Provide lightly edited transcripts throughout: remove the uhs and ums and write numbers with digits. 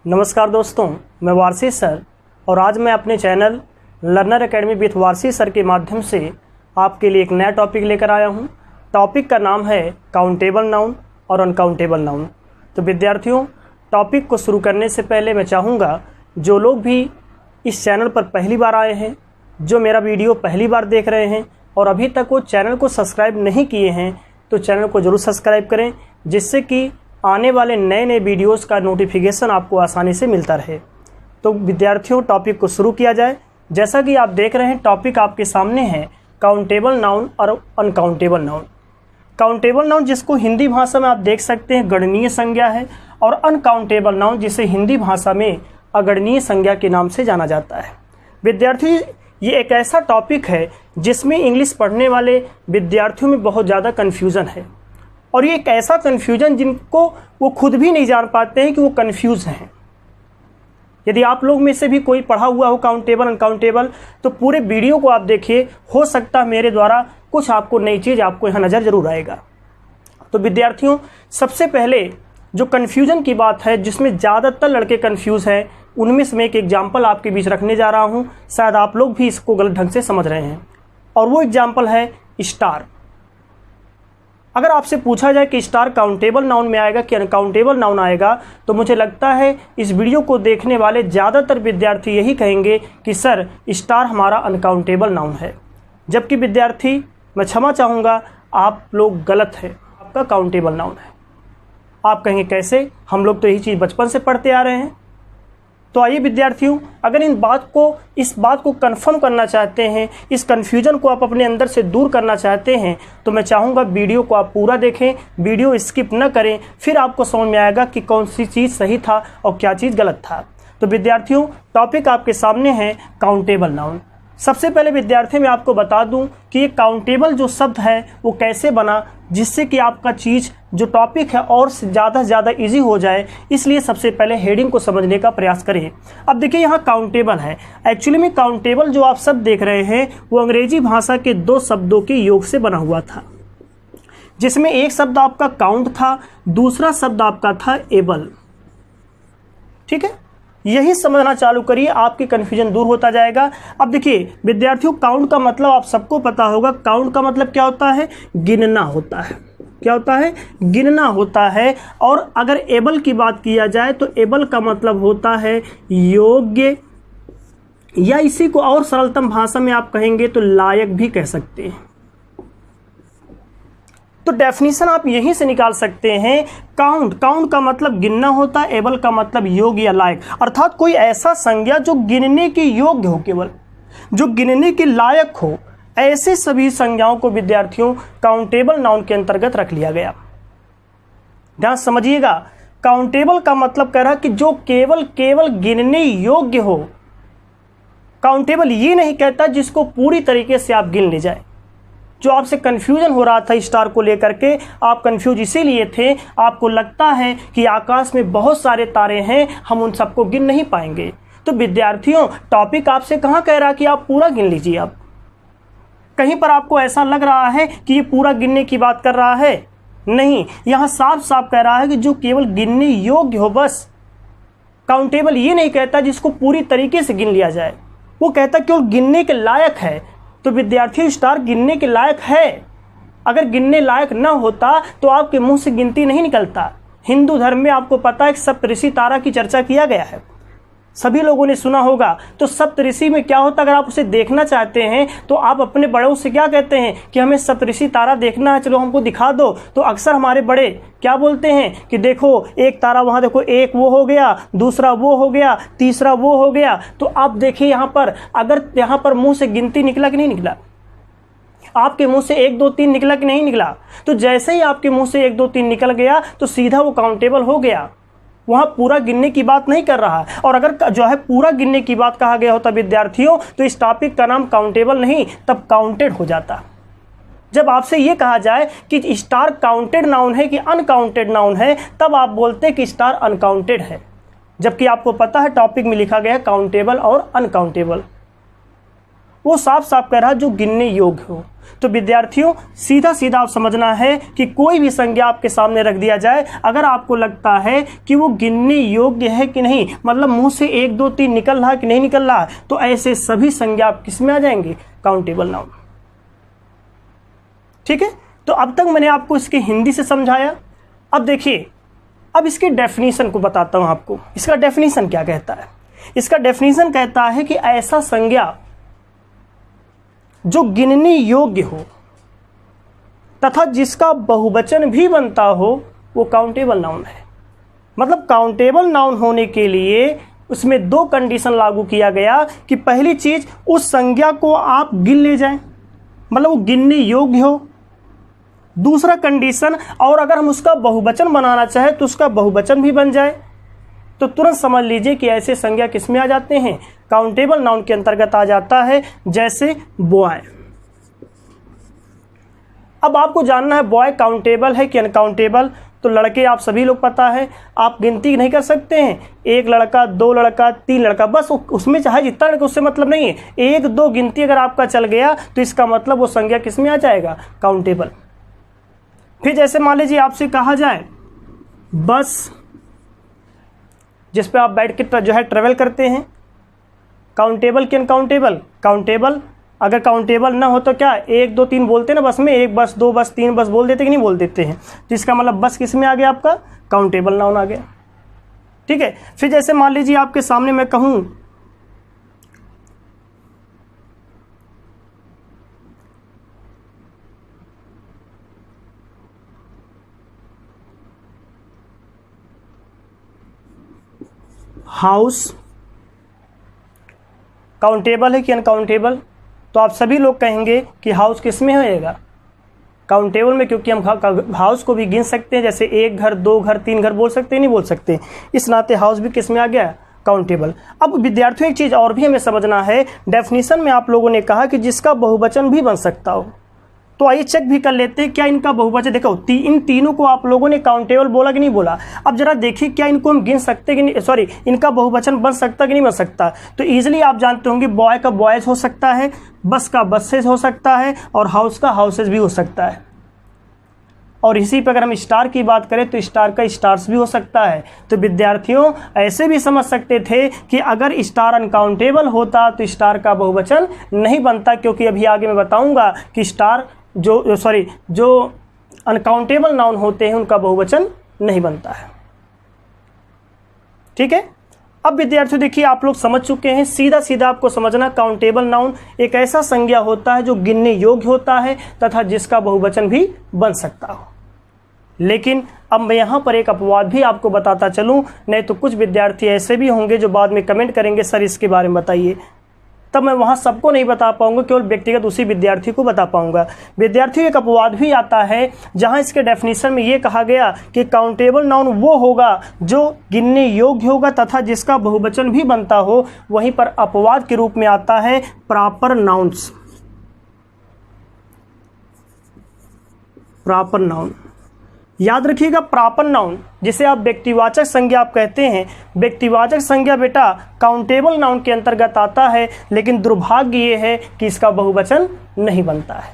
नमस्कार दोस्तों, मैं वारसी सर और आज मैं अपने channel learner academy with Warsi sir के माध्यम से आपके लिए एक नया टॉपिक लेकर आया हूं। टॉपिक का नाम है काउंटेबल नाउन और अनकाउंटेबल नाउन। तो विद्यार्थियों, टॉपिक को शुरू करने से पहले मैं चाहूँगा जो लोग भी इस चैनल पर पहली बार आए हैं, जो मेरा वीडियो पहली बार देख रहे हैं और अभी तक वो चैनल को सब्सक्राइब नहीं किए हैं, तो चैनल को ज़रूर सब्सक्राइब करें, जिससे कि आने वाले नए वीडियोस का नोटिफिकेशन आपको आसानी से मिलता रहे। तो विद्यार्थियों, टॉपिक को शुरू किया जाए। जैसा कि आप देख रहे हैं, टॉपिक आपके सामने है काउंटेबल नाउन और अनकाउंटेबल नाउन। काउंटेबल नाउन जिसको हिंदी भाषा में आप देख सकते हैं गणनीय संज्ञा है, और अनकाउंटेबल नाउन जिसे हिंदी भाषा में अगणनीय संज्ञा के नाम से जाना जाता है। विद्यार्थी, ये एक ऐसा टॉपिक है जिसमें इंग्लिश पढ़ने वाले विद्यार्थियों में बहुत ज़्यादा कन्फ्यूज़न है, और ये एक ऐसा कन्फ्यूजन जिनको वो खुद भी नहीं जान पाते हैं कि वो कन्फ्यूज़ हैं। यदि आप लोग में से भी कोई पढ़ा हुआ हो काउंटेबल अनकाउंटेबल, तो पूरे वीडियो को आप देखिए, हो सकता है मेरे द्वारा कुछ आपको नई चीज़ आपको यहाँ नज़र जरूर आएगा। तो विद्यार्थियों, सबसे पहले जो कन्फ्यूजन की बात है, जिसमें ज़्यादातर लड़के कन्फ्यूज़ हैं, उनमें से मैं एक एग्जाम्पल आपके बीच रखने जा रहा हूँ। शायद आप लोग भी इसको गलत ढंग से समझ रहे हैं, और वो एग्जाम्पल है स्टार। अगर आपसे पूछा जाए कि स्टार काउंटेबल नाउन में आएगा कि अनकाउंटेबल नाउन आएगा, तो मुझे लगता है इस वीडियो को देखने वाले ज़्यादातर विद्यार्थी यही कहेंगे कि सर स्टार हमारा अनकाउंटेबल नाउन है। जबकि विद्यार्थी, मैं क्षमा चाहूँगा, आप लोग गलत हैं, आपका काउंटेबल नाउन है। आप कहेंगे कैसे, हम लोग तो यही चीज़ बचपन से पढ़ते आ रहे हैं। तो आइए विद्यार्थियों, अगर इस बात को कंफर्म करना चाहते हैं, इस कन्फ्यूजन को आप अपने अंदर से दूर करना चाहते हैं, तो मैं चाहूँगा वीडियो को आप पूरा देखें, वीडियो स्किप न करें, फिर आपको समझ में आएगा कि कौन सी चीज़ सही था और क्या चीज़ गलत था। तो विद्यार्थियों, टॉपिक आपके सामने है काउंटेबल नाउन। सबसे पहले विद्यार्थी, मैं आपको बता दूं कि ये काउंटेबल जो शब्द है वो कैसे बना, जिससे कि आपका चीज़ जो टॉपिक है और ज़्यादा से ज़्यादा ईजी हो जाए। इसलिए सबसे पहले हेडिंग को समझने का प्रयास करें। अब देखिए, यहाँ काउंटेबल है। एक्चुअली में काउंटेबल जो आप शब्द देख रहे हैं वो अंग्रेजी भाषा के दो शब्दों के योग से बना हुआ था, जिसमें एक शब्द आपका काउंट था, दूसरा शब्द आपका था एबल। ठीक है, यही समझना चालू करिए, आपकी कन्फ्यूजन दूर होता जाएगा। अब देखिए विद्यार्थियों, काउंट का मतलब आप सबको पता होगा। काउंट का मतलब क्या होता है? गिनना होता है। क्या होता है? गिनना होता है। और अगर एबल की बात किया जाए तो एबल का मतलब होता है योग्य, या इसी को और सरलतम भाषा में आप कहेंगे तो लायक भी कह सकते हैं। तो डेफिनेशन आप यहीं से निकाल सकते हैं। काउंट का मतलब गिनना होता है, एबल का मतलब योग्य या लायक, अर्थात कोई ऐसा संज्ञा जो गिनने के योग्य हो, केवल जो गिनने के लायक हो। ऐसे सभी संज्ञाओं को विद्यार्थियों काउंटेबल नाउन के अंतर्गत रख लिया गया। ध्यान समझिएगा, काउंटेबल का मतलब कह रहा है कि जो केवल गिनने योग्य हो। काउंटेबल ये नहीं कहता जिसको पूरी तरीके से आप गिन ले जाए। जो आपसे कन्फ्यूजन हो रहा था स्टार को लेकर के, आप कन्फ्यूज इसीलिए थे, आपको लगता है कि आकाश में बहुत सारे तारे हैं, हम उन सबको गिन नहीं पाएंगे। तो विद्यार्थियों, टॉपिक आपसे कहाँ कह रहा कि आप पूरा गिन लीजिए। आप कहीं पर आपको ऐसा लग रहा है कि ये पूरा गिनने की बात कर रहा है? नहीं, यहाँ साफ साफ कह रहा है कि जो केवल गिनने योग्य हो, बस। काउंटेबल ये नहीं कहता जिसको पूरी तरीके से गिन लिया जाए, वो कहता केवल गिनने के लायक है। तो विद्यार्थी, स्टार गिनने के लायक है। अगर गिनने लायक न होता तो आपके मुंह से गिनती नहीं निकलता। हिंदू धर्म में आपको पता है कि सप्तऋषि तारा की चर्चा किया गया है, सभी लोगों ने सुना होगा। तो सप्तऋषि में क्या होता, अगर आप उसे देखना चाहते हैं तो आप अपने बड़ों से क्या कहते हैं कि हमें सप्तऋषि तारा देखना है, चलो हमको दिखा दो। तो अक्सर हमारे बड़े क्या बोलते हैं कि देखो एक तारा वहां देखो, एक वो हो गया, दूसरा वो हो गया, तीसरा वो हो गया। तो आप देखिए यहाँ पर, अगर यहाँ पर मुंह से गिनती निकला कि नहीं निकला? आपके मुंह से 1 2 3 निकला कि नहीं निकला? तो जैसे ही आपके मुंह से 1 2 3 निकल गया तो सीधा वो काउंटेबल हो गया। वहां पूरा गिनने की बात नहीं कर रहा है। और अगर जो है पूरा गिनने की बात कहा गया होता विद्यार्थियों, तो इस टॉपिक का नाम काउंटेबल नहीं, तब काउंटेड हो जाता। जब आपसे यह कहा जाए कि स्टार काउंटेड नाउन है कि अनकाउंटेड नाउन है, तब आप बोलते कि स्टार अनकाउंटेड है, जबकि आपको पता है टॉपिक में लिखा गया है काउंटेबल और अनकाउंटेबल। वो साफ साफ कह रहा है जो गिनने योग्य हो। तो विद्यार्थियों सीधा सीधा आप समझना है कि कोई भी संज्ञा आपके सामने रख दिया जाए, अगर आपको लगता है कि वो गिनने योग्य है कि नहीं, मतलब मुंह से 1 2 3 निकल रहा है कि नहीं निकल रहा, तो ऐसे सभी संज्ञा आप किस में आ जाएंगे, काउंटेबल नाउन। ठीक है, तो अब तक मैंने आपको इसके हिंदी से समझाया। अब देखिए, अब इसके डेफिनेशन को बताता हूं आपको। इसका डेफिनेशन क्या कहता है? इसका डेफिनेशन कहता है कि ऐसा संज्ञा जो गिनने योग्य हो तथा जिसका बहुवचन भी बनता हो वो काउंटेबल नाउन है। मतलब काउंटेबल नाउन होने के लिए उसमें 2 कंडीशन लागू किया गया कि पहली चीज उस संज्ञा को आप गिन ले जाएं, मतलब वो गिनने योग्य हो। दूसरा कंडीशन, और अगर हम उसका बहुवचन बनाना चाहे तो उसका बहुवचन भी बन जाए। तो तुरंत समझ लीजिए कि ऐसे संज्ञा किस में आ जाते हैं, काउंटेबल नाउन के अंतर्गत आ जाता है। जैसे बॉय। अब आपको जानना है बॉय काउंटेबल है कि अनकाउंटेबल। तो लड़के आप सभी लोग पता है, आप गिनती नहीं कर सकते हैं, 1 लड़का 2 लड़का 3 लड़का, बस उसमें चाहे जितना लड़का उससे मतलब नहीं है। 1 2 गिनती अगर आपका चल गया तो इसका मतलब वो संज्ञा किस में आ जाएगा, काउंटेबल। फिर जैसे मान लीजिए आपसे कहा जाए बस, जिस पे आप बैठ के जो है ट्रेवल करते हैं, काउंटेबल कि अनकाउंटेबल, काउंटेबल। अगर काउंटेबल ना हो तो क्या 1 2 3 बोलते ना बस में, 1 बस 2 बस 3 बस बोल देते कि नहीं बोल देते हैं, तो इसका मतलब बस किस में आ गया, आपका काउंटेबल नाउन आ गया। ठीक है, फिर जैसे मान लीजिए आपके सामने मैं कहूं हाउस, काउंटेबल है कि अनकाउंटेबल, तो आप सभी लोग कहेंगे कि हाउस किस में होएगा, काउंटेबल में, क्योंकि हम हाउस को भी गिन सकते हैं, जैसे 1 घर 2 घर 3 घर बोल सकते हैं, नहीं बोल सकते, इस नाते हाउस भी किस में आ गया, काउंटेबल। अब विद्यार्थियों एक चीज़ और भी हमें समझना है, डेफिनेशन में आप लोगों ने कहा कि जिसका बहुवचन भी बन सकता हो, तो आइए चेक भी कर लेते हैं क्या इनका बहुवचन। देखो इन तीनों को आप लोगों ने काउंटेबल बोला कि नहीं बोला। अब जरा देखिए क्या इनको हम गिन सकते कि नहीं, सॉरी इनका बहुवचन बन सकता कि नहीं बन सकता। तो इजीली आप जानते होंगे बॉय का बॉयज हो सकता है, बस का बसेज हो सकता है, और हाउस का हाउसेज भी हो सकता है। और इसी पर अगर हम स्टार की बात करें तो स्टार का स्टार्स भी हो सकता है। तो विद्यार्थियों ऐसे भी समझ सकते थे कि अगर स्टार अनकाउंटेबल होता तो स्टार का बहुवचन नहीं बनता, क्योंकि अभी आगे मैं बताऊंगा कि स्टार जो अनकाउंटेबल नाउन होते हैं उनका बहुवचन नहीं बनता है। ठीक है, अब विद्यार्थियों देखिए आप लोग समझ चुके हैं, सीधा सीधा आपको समझना, काउंटेबल नाउन एक ऐसा संज्ञा होता है जो गिनने योग्य होता है तथा जिसका बहुवचन भी बन सकता हो। लेकिन अब मैं यहाँ पर एक अपवाद भी आपको बताता चलूँ, नहीं तो कुछ विद्यार्थी ऐसे भी होंगे जो बाद में कमेंट करेंगे सर इसके बारे में बताइए, तब मैं वहाँ सबको नहीं बता पाऊंगा, केवल व्यक्तिगत उसी विद्यार्थी को बता पाऊंगा। विद्यार्थियों एक अपवाद भी आता है जहाँ इसके डेफिनेशन में ये कहा गया कि काउंटेबल नाउन वो होगा जो गिनने योग्य होगा तथा जिसका बहुवचन भी बनता हो। वहीं पर अपवाद के रूप में आता है प्रॉपर नाउन्स, प्रॉपर नाउन। याद रखिएगा प्रॉपर नाउन जिसे आप व्यक्तिवाचक संज्ञा आप कहते हैं, व्यक्तिवाचक संज्ञा बेटा काउंटेबल नाउन के अंतर्गत आता है, लेकिन दुर्भाग्य ये है कि इसका बहुवचन नहीं बनता है।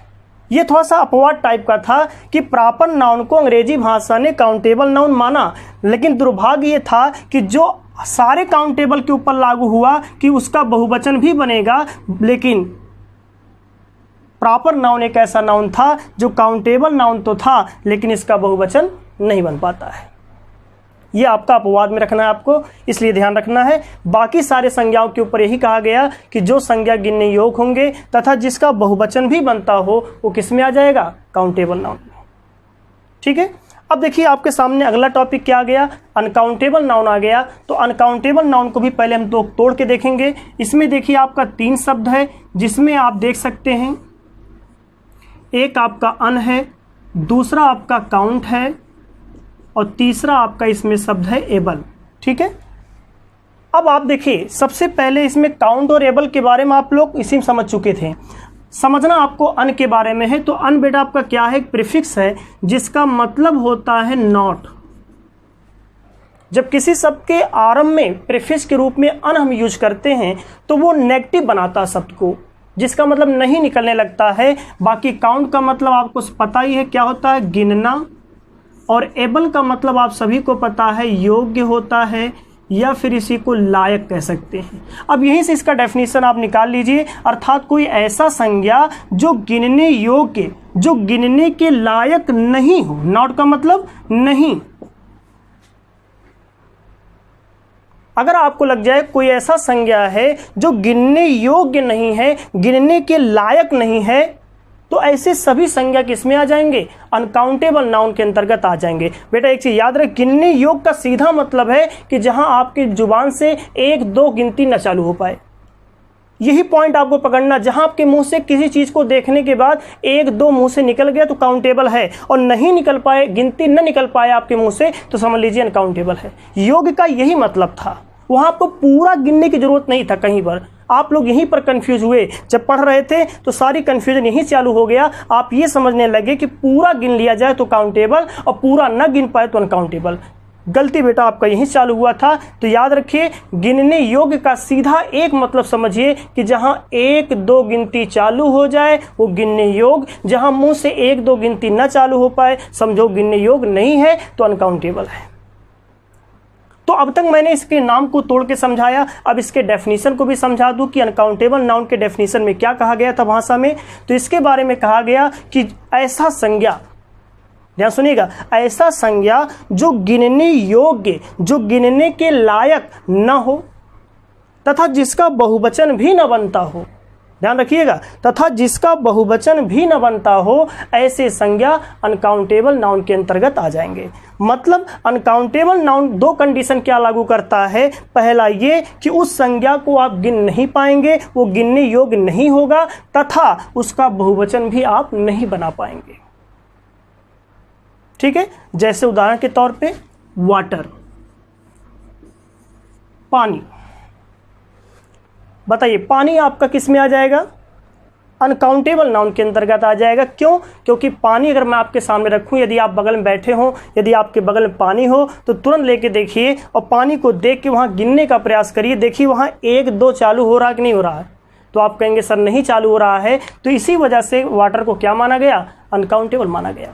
ये थोड़ा सा अपवाद टाइप का था कि प्रॉपर नाउन को अंग्रेजी भाषा ने काउंटेबल नाउन माना, लेकिन दुर्भाग्य ये था कि जो सारे काउंटेबल के ऊपर लागू हुआ कि उसका बहुवचन भी बनेगा, लेकिन प्रॉपर नाउन एक ऐसा नाउन था जो काउंटेबल नाउन तो था लेकिन इसका बहुवचन नहीं बन पाता है। ये आपका अपवाद में रखना है आपको, इसलिए ध्यान रखना है। बाकी सारे संज्ञाओं के ऊपर यही कहा गया कि जो संज्ञा गिनने योग्य होंगे तथा जिसका बहुवचन भी बनता हो वो किस में आ जाएगा, काउंटेबल नाउन में। ठीक है, अब देखिए आपके सामने अगला टॉपिक क्या आ गया, अनकाउंटेबल नाउन आ गया। तो अनकाउंटेबल नाउन को भी पहले हम तोड़ के देखेंगे। इसमें देखिए आपका 3 शब्द है, जिसमें आप देख सकते हैं एक आपका अन है, दूसरा आपका काउंट है, और तीसरा आपका इसमें शब्द है एबल। ठीक है, अब आप देखिए सबसे पहले इसमें काउंट और एबल के बारे में आप लोग इसी में समझ चुके थे। समझना आपको अन के बारे में है। तो अन बेटा आपका क्या है, एक प्रीफिक्स है जिसका मतलब होता है नॉट। जब किसी शब्द के आरंभ में प्रीफिक्स के रूप में अन हम यूज करते हैं तो वो नेगेटिव बनाता शब्द को, जिसका मतलब नहीं निकलने लगता है। बाकी काउंट का मतलब आपको पता ही है क्या होता है, गिनना। और एबल का मतलब आप सभी को पता है योग्य होता है, या फिर इसी को लायक कह सकते हैं। अब यहीं से इसका डेफिनेशन आप निकाल लीजिए, अर्थात कोई ऐसा संज्ञा जो गिनने योग्य, जो गिनने के लायक नहीं हो। नॉट का मतलब नहीं। अगर आपको लग जाए कोई ऐसा संज्ञा है जो गिनने योग्य नहीं है, गिनने के लायक नहीं है, तो ऐसे सभी संज्ञा किसमें आ जाएंगे, अनकाउंटेबल नाउन के अंतर्गत आ जाएंगे। बेटा एक चीज याद रख, गिनने योग्य का सीधा मतलब है कि जहां आपकी जुबान से 1-2 गिनती न चालू हो पाए। यही पॉइंट आपको पकड़ना, जहां आपके मुंह से किसी चीज को देखने के बाद 1-2 मुंह से निकल गया तो काउंटेबल है, और नहीं निकल पाए, गिनती न निकल पाए आपके मुंह से, तो समझ लीजिए अनकाउंटेबल है। योग का यही मतलब था, वहां आपको पूरा गिनने की जरूरत नहीं था। कहीं पर आप लोग यहीं पर कंफ्यूज हुए, जब पढ़ रहे थे तो सारी कंफ्यूजन यहीं चालू हो गया। आप ये समझने लगे कि पूरा गिन लिया जाए तो काउंटेबल, और पूरा न गिन पाए तो अनकाउंटेबल। गलती बेटा आपका यहीं चालू हुआ था। तो याद रखिए, गिनने योग्य का सीधा एक मतलब समझिए कि जहां 1-2 गिनती चालू हो जाए वो गिनने योग्य, जहां मुंह से 1-2 गिनती न चालू हो पाए समझो गिनने योग्य नहीं है, तो अनकाउंटेबल है। तो अब तक मैंने इसके नाम को तोड़ के समझाया, अब इसके डेफिनेशन को भी समझा दूं कि अनकाउंटेबल नाउन के डेफिनेशन में क्या कहा गया था भाषा में। तो इसके बारे में कहा गया कि ऐसा संज्ञा, ध्यान सुनिएगा, ऐसा संज्ञा जो गिनने योग्य, जो गिनने के लायक न हो, तथा जिसका बहुवचन भी न बनता हो। ध्यान रखिएगा, तथा जिसका बहुवचन भी न बनता हो, ऐसे संज्ञा अनकाउंटेबल नाउन के अंतर्गत आ जाएंगे। मतलब अनकाउंटेबल नाउन 2 कंडीशन क्या लागू करता है। पहला ये कि उस संज्ञा को आप गिन नहीं पाएंगे, वो गिनने योग्य नहीं होगा, तथा उसका बहुवचन भी आप नहीं बना पाएंगे। ठीक है, जैसे उदाहरण के तौर पे वाटर, पानी। बताइए पानी आपका किस में आ जाएगा, अनकाउंटेबल नाउन के अंतर्गत आ जाएगा। क्यों? क्योंकि पानी अगर मैं आपके सामने रखूं, यदि आप बगल में बैठे हो, यदि आपके बगल में पानी हो, तो तुरंत लेके देखिए और पानी को देख के वहां गिनने का प्रयास करिए। देखिए वहां 1-2 चालू हो रहा है कि नहीं हो रहा है, तो आप कहेंगे सर नहीं चालू हो रहा है। तो इसी वजह से वाटर को क्या माना गया, अनकाउंटेबल माना गया।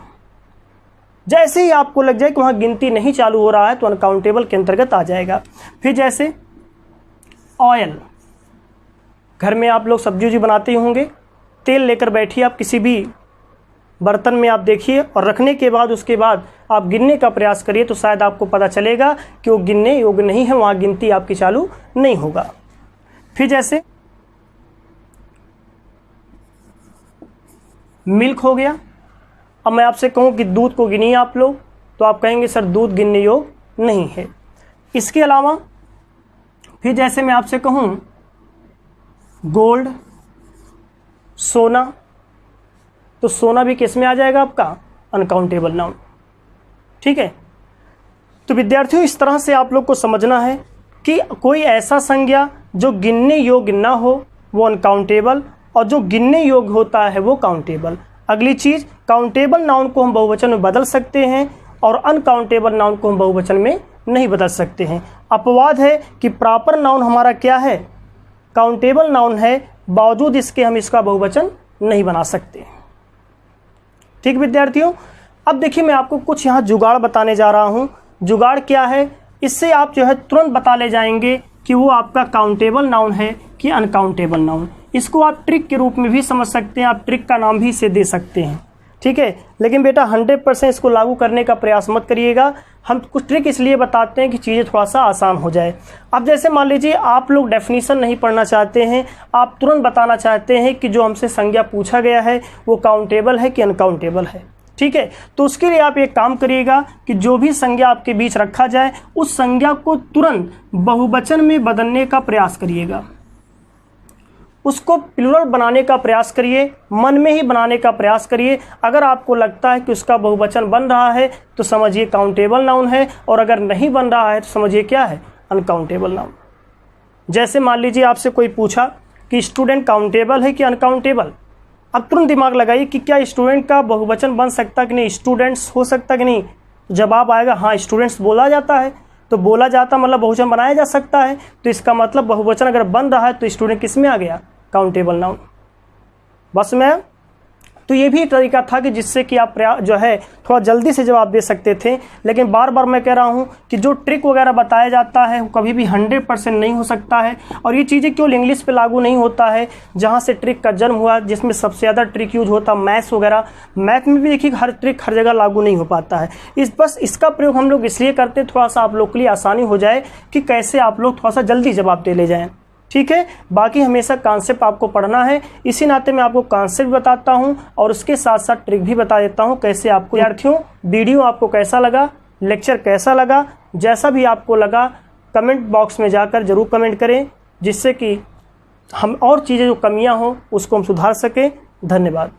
जैसे ही आपको लग जाए कि वहां गिनती नहीं चालू हो रहा है तो अनकाउंटेबल के अंतर्गत आ जाएगा। फिर जैसे ऑयल, घर में आप लोग सब्जी उब्जी बनाते ही होंगे, तेल लेकर बैठिए आप किसी भी बर्तन में, आप देखिए और रखने के बाद उसके बाद आप गिनने का प्रयास करिए, तो शायद आपको पता चलेगा कि वो गिनने योग्य नहीं है, वहां गिनती आपकी चालू नहीं होगा। फिर जैसे मिल्क हो गया। अब मैं आपसे कहूं कि दूध को गिनिए आप लोग, तो आप कहेंगे सर दूध गिनने योग्य नहीं है। इसके अलावा फिर जैसे मैं आपसे कहूं गोल्ड, सोना, तो सोना भी किस में आ जाएगा आपका, अनकाउंटेबल नाउन। ठीक है, तो विद्यार्थियों इस तरह से आप लोग को समझना है कि कोई ऐसा संज्ञा जो गिनने योग्य ना हो वो अनकाउंटेबल, और जो गिनने योग्य होता है वो काउंटेबल। अगली चीज, काउंटेबल नाउन को हम बहुवचन में बदल सकते हैं और अनकाउंटेबल नाउन को हम बहुवचन में नहीं बदल सकते हैं। अपवाद है कि प्रॉपर नाउन हमारा क्या है, काउंटेबल नाउन है, बावजूद इसके हम इसका बहुवचन नहीं बना सकते। ठीक विद्यार्थियों, अब देखिए मैं आपको कुछ यहाँ जुगाड़ बताने जा रहा हूँ। जुगाड़ क्या है, इससे आप जो है तुरंत बता ले जाएंगे कि वो आपका काउंटेबल नाउन है कि अनकाउंटेबल नाउन। इसको आप ट्रिक के रूप में भी समझ सकते हैं, आप ट्रिक का नाम भी इसे दे सकते हैं। ठीक है, लेकिन बेटा 100% इसको लागू करने का प्रयास मत करिएगा। हम कुछ ट्रिक इसलिए बताते हैं कि चीज़ें थोड़ा सा आसान हो जाए। अब जैसे मान लीजिए आप लोग डेफिनेशन नहीं पढ़ना चाहते हैं, आप तुरंत बताना चाहते हैं कि जो हमसे संज्ञा पूछा गया है वो काउंटेबल है कि अनकाउंटेबल है। ठीक है, तो उसके लिए आप एक काम करिएगा कि जो भी संज्ञा आपके बीच रखा जाए उस संज्ञा को तुरंत बहुवचन में बदलने का प्रयास करिएगा, उसको प्लूरल बनाने का प्रयास करिए, मन में ही बनाने का प्रयास करिए। अगर आपको लगता है कि उसका बहुवचन बन रहा है तो समझिए काउंटेबल नाउन है, और अगर नहीं बन रहा है तो समझिए क्या है, अनकाउंटेबल नाउन। जैसे मान लीजिए आपसे कोई पूछा कि स्टूडेंट काउंटेबल है कि अनकाउंटेबल, अब तुरंत दिमाग लगाइए कि क्या स्टूडेंट का बहुवचन बन सकता कि नहीं, स्टूडेंट्स हो सकता कि नहीं। जवाब आएगा हाँ स्टूडेंट्स बोला जाता है, तो बोला जाता मतलब बहुवचन बनाया जा सकता है, तो इसका मतलब बहुवचन अगर बन रहा है तो स्टूडेंट किस में आ गया, काउंटेबल नाउन। बस मैं तो ये भी एक तरीका था कि जिससे कि आप जो है थोड़ा जल्दी से जवाब दे सकते थे। लेकिन बार बार मैं कह रहा हूँ कि जो ट्रिक वगैरह बताया जाता है वो कभी भी 100% नहीं हो सकता है, और ये चीज़ें केवल इंग्लिश पे लागू नहीं होता है जहाँ से ट्रिक का जन्म हुआ, जिसमें सबसे ज़्यादा ट्रिक यूज होता मैथ्स वगैरह। मैथ में भी देखिए हर ट्रिक हर जगह लागू नहीं हो पाता है। बस इसका प्रयोग हम लोग इसलिए करते हैं थोड़ा सा आप लोग के लिए आसानी हो जाए कि कैसे आप लोग थोड़ा सा जल्दी जवाब दे ले जाएँ, ठीक है। बाकी हमेशा कॉन्सेप्ट आपको पढ़ना है, इसी नाते मैं आपको कॉन्सेप्ट बताता हूं और उसके साथ साथ ट्रिक भी बता देता हूं कैसे आपको। विद्यार्थियों, वीडियो आपको कैसा लगा, लेक्चर कैसा लगा, जैसा भी आपको लगा कमेंट बॉक्स में जाकर जरूर कमेंट करें, जिससे कि हम और चीज़ें जो कमियां हो उसको हम सुधार सकें। धन्यवाद।